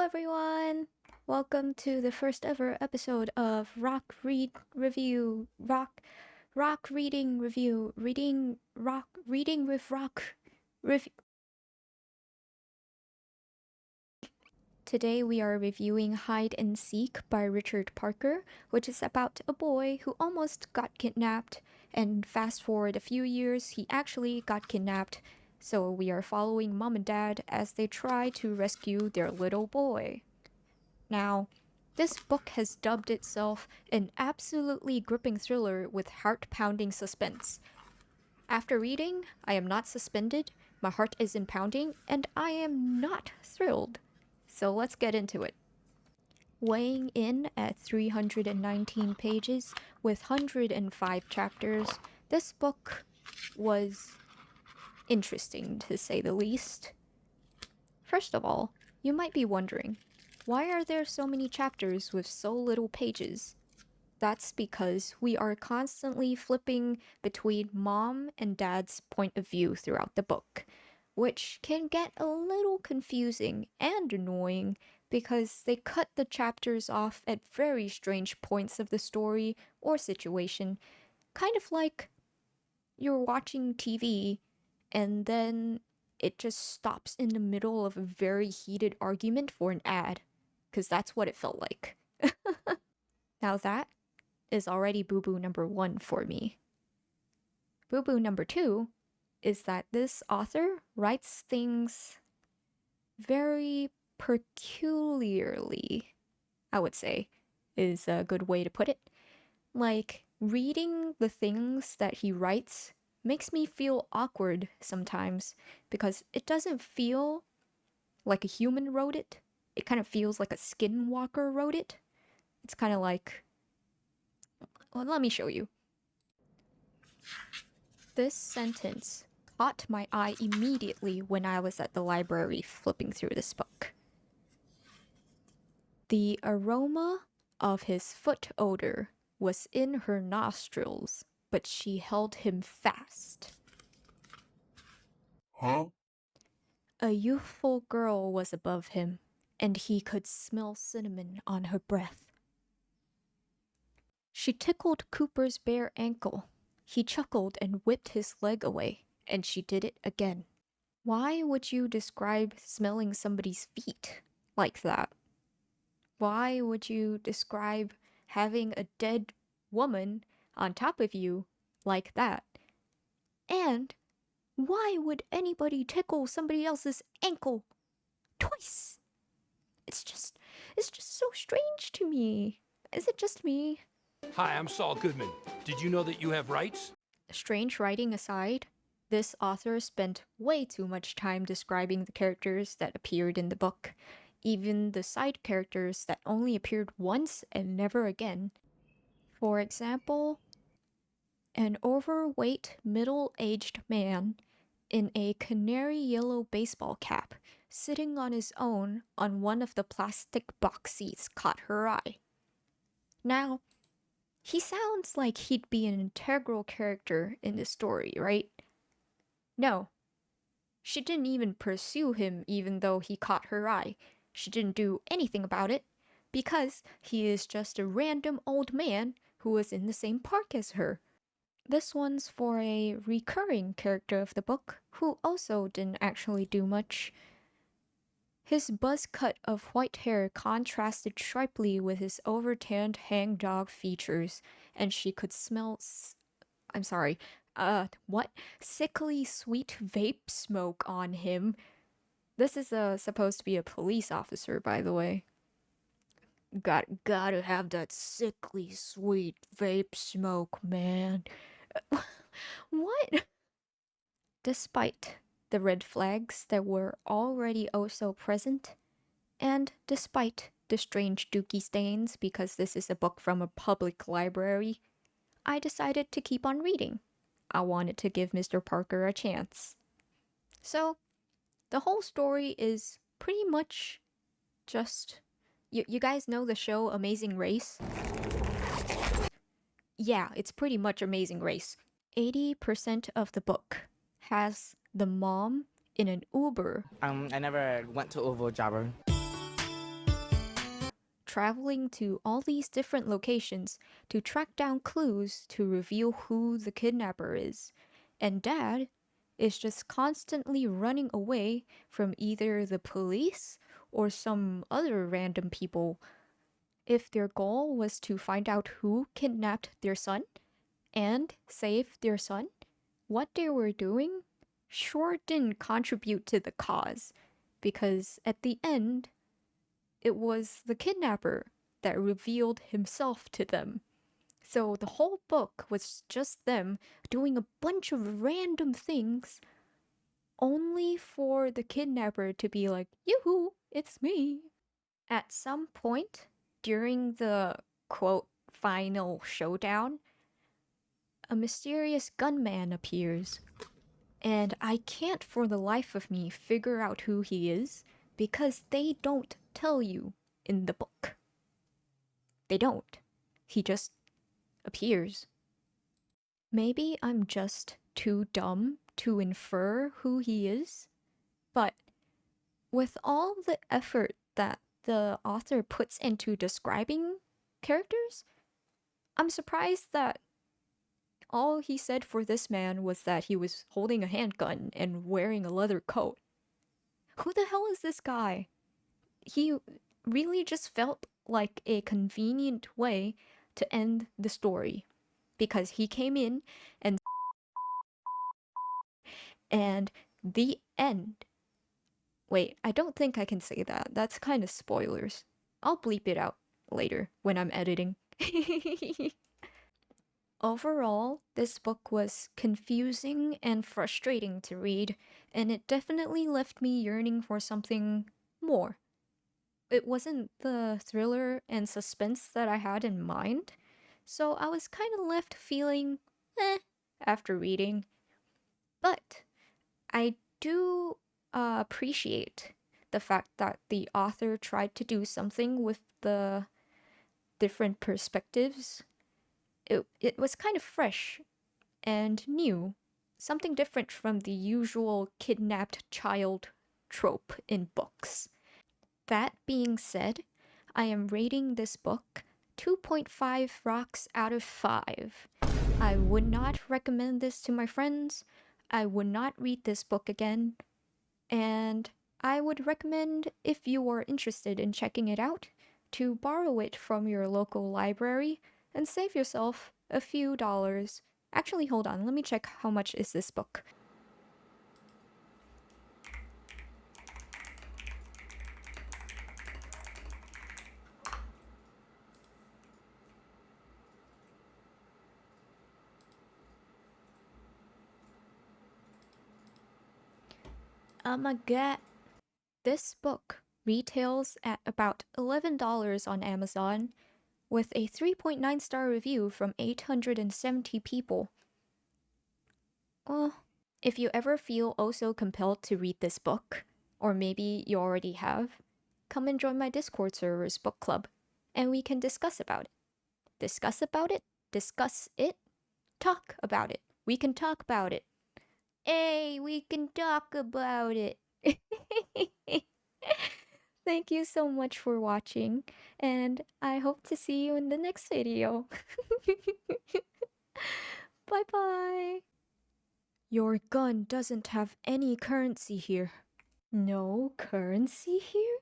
everyone! Welcome to the first ever episode of Rock Read Review. Rock Reading Review. Reading with Rock Review. Today we are reviewing Hide and Seek by Richard Parker, which is about a boy who almost got kidnapped, and fast forward a few years, he actually got kidnapped. So we are following mom and dad as they try to rescue their little boy. Now, this book has dubbed itself an absolutely gripping thriller with heart-pounding suspense. After reading, I am not suspended, my heart isn't pounding, and I am not thrilled. So let's get into it. Weighing in at 319 pages with 105 chapters, this book was interesting to say the least. First of all, you might be wondering, why are there so many chapters with so little pages? That's because we are constantly flipping between mom and dad's point of view throughout the book, which can get a little confusing and annoying because they cut the chapters off at very strange points of the story or situation, kind of like you're watching TV and then it just stops in the middle of a very heated argument for an ad, because that's what it felt like. Now that is already boo-boo number one for me. Boo-boo number two is that this author writes things very peculiarly, I would say, is a good way to put it. Like, reading the things that he writes makes me feel awkward sometimes because it doesn't feel like a human wrote it. It kind of feels like a skinwalker wrote it. It's kind of like, well, let me show you. This sentence caught my eye immediately when I was at the library flipping through this book. The aroma of his foot odor was in her nostrils, but she held him fast. Huh? A youthful girl was above him, and he could smell cinnamon on her breath. She tickled Cooper's bare ankle. He chuckled and whipped his leg away, and she did it again. Why would you describe smelling somebody's feet like that? Why would you describe having a dead woman on top of you like that? And why would anybody tickle somebody else's ankle twice? It's just so strange to me. Is it just me? Hi, I'm Saul Goodman. Did you know that you have rights? Strange writing aside, this author spent way too much time describing the characters that appeared in the book, even the side characters that only appeared once and never again. For example, an overweight middle-aged man in a canary yellow baseball cap sitting on his own on one of the plastic box seats caught her eye. Now, he sounds like he'd be an integral character in the story, right? No. She didn't even pursue him even though he caught her eye. She didn't do anything about it because he is just a random old man who was in the same park as her. This one's for a recurring character of the book who also didn't actually do much. His buzz cut of white hair contrasted sharply with his overtanned hangdog features, and she could smell sickly sweet vape smoke on him. This is supposed to be a police officer, by the way. Gotta have that sickly sweet vape smoke, man. What? Despite the red flags that were already oh so present, and despite the strange dookie stains because this is a book from a public library, I decided to keep on reading. I wanted to give Mr. Parker a chance. So, the whole story is pretty much just... You guys know the show Amazing Race? Yeah, it's pretty much Amazing Race. 80% of the book has the mom in an Uber. I never went to Ovo Jabber. traveling to all these different locations to track down clues to reveal who the kidnapper is. And Dad is just constantly running away from either the police or some other random people. If their goal was to find out who kidnapped their son and save their son, what they were doing sure didn't contribute to the cause, because at the end, it was the kidnapper that revealed himself to them. So the whole book was just them doing a bunch of random things only for the kidnapper to be like, yoo-hoo, it's me. At some point during the quote final showdown, a mysterious gunman appears, and I can't for the life of me figure out who he is because they don't tell you in the book. They don't. He just appears. Maybe I'm just too dumb to infer who he is, but with all the effort that the author puts into describing characters, I'm surprised that all he said for this man was that he was holding a handgun and wearing a leather coat. Who the hell is this guy? He really just felt like a convenient way to end the story because he came in and the end. Wait, I don't think I can say that. That's kind of spoilers. I'll bleep it out later when I'm editing. Overall, this book was confusing and frustrating to read, and it definitely left me yearning for something more. It wasn't the thriller and suspense that I had in mind, so I was kind of left feeling eh after reading. But I do appreciate the fact that the author tried to do something with the different perspectives. It was kind of fresh and new, something different from the usual kidnapped child trope in books. That being said, I am rating this book 2.5 rocks out of 5. I would not recommend this to my friends. I would not read this book again. And I would recommend, if you are interested in checking it out, to borrow it from your local library and save yourself a few dollars. Actually, hold on, let me check how much is this book. Oh my god. This book retails at about $11 on Amazon with a 3.9-star review from 870 people. Well, if you ever feel also compelled to read this book, or maybe you already have, come and join my Discord server's book club, and we can discuss about it. Discuss about it? Discuss it? Talk about it. We can talk about it. Hey, we can talk about it. Thank you so much for watching, and I hope to see you in the next video. Bye bye. Your gun doesn't have any currency here. No currency here?